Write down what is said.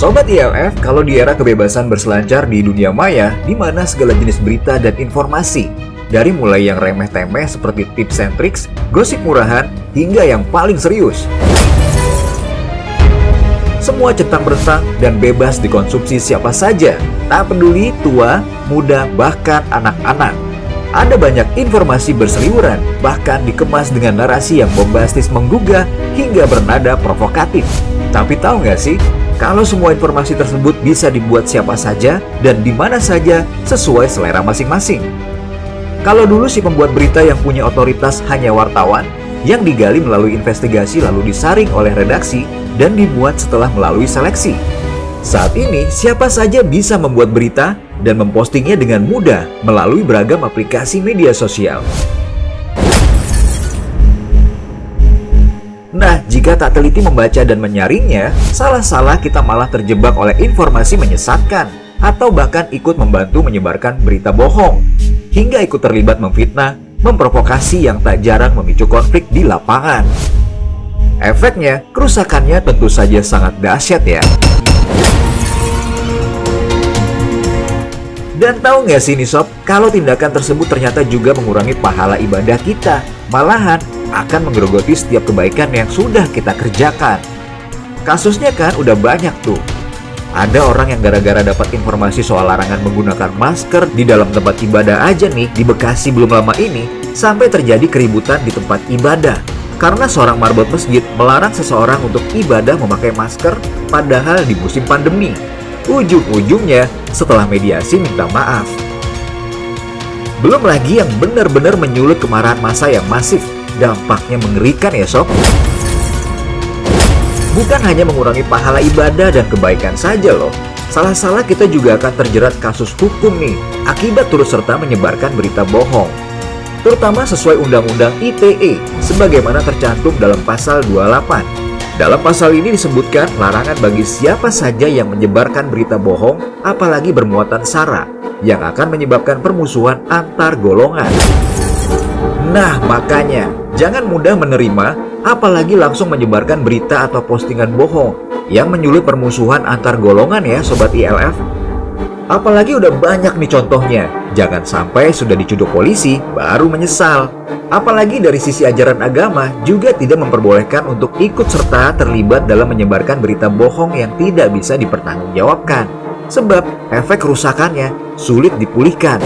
Sobat ILF, kalau di era kebebasan berselancar di dunia maya, di mana segala jenis berita dan informasi, dari mulai yang remeh-temeh seperti tips and tricks, gosip murahan, hingga yang paling serius, semua centang-berentang dan bebas dikonsumsi siapa saja, tak peduli tua, muda, bahkan anak-anak. Ada banyak informasi berseliweran, bahkan dikemas dengan narasi yang bombastis menggugah hingga bernada provokatif. Tapi tahu nggak sih, kalau semua informasi tersebut bisa dibuat siapa saja dan di mana saja sesuai selera masing-masing. Kalau dulu si pembuat berita yang punya otoritas hanya wartawan, yang digali melalui investigasi lalu disaring oleh redaksi dan dibuat setelah melalui seleksi. Saat ini, siapa saja bisa membuat berita dan mempostingnya dengan mudah melalui beragam aplikasi media sosial. Nah, jika tak teliti membaca dan menyaringnya, salah-salah kita malah terjebak oleh informasi menyesatkan, atau bahkan ikut membantu menyebarkan berita bohong, hingga ikut terlibat memfitnah, memprovokasi yang tak jarang memicu konflik di lapangan. Efeknya, kerusakannya tentu saja sangat dahsyat ya. Dan tahu nggak sih nih sob, kalau tindakan tersebut ternyata juga mengurangi pahala ibadah kita, malahan akan menggerogoti setiap kebaikan yang sudah kita kerjakan. Kasusnya kan udah banyak tuh. Ada orang yang gara-gara dapat informasi soal larangan menggunakan masker di dalam tempat ibadah aja nih di Bekasi belum lama ini, sampai terjadi keributan di tempat ibadah. Karena seorang marbot masjid melarang seseorang untuk ibadah memakai masker padahal di musim pandemi. Ujung-ujungnya setelah mediasi minta maaf. Belum lagi yang benar-benar menyulut kemarahan massa yang masif. Dampaknya mengerikan ya sob. Bukan hanya mengurangi pahala ibadah dan kebaikan saja loh. Salah-salah kita juga akan terjerat kasus hukum nih, akibat turut serta menyebarkan berita bohong. Terutama sesuai Undang-Undang ITE, sebagaimana tercantum dalam pasal 28. Dalam pasal ini disebutkan larangan bagi siapa saja yang menyebarkan berita bohong, apalagi bermuatan sara, yang akan menyebabkan permusuhan antar golongan. Nah, makanya, jangan mudah menerima, apalagi langsung menyebarkan berita atau postingan bohong yang menyulut permusuhan antar golongan ya Sobat ILF. Apalagi udah banyak nih contohnya, jangan sampai sudah dicuduk polisi baru menyesal. Apalagi dari sisi ajaran agama juga tidak memperbolehkan untuk ikut serta terlibat dalam menyebarkan berita bohong yang tidak bisa dipertanggungjawabkan. Sebab efek kerusakannya sulit dipulihkan.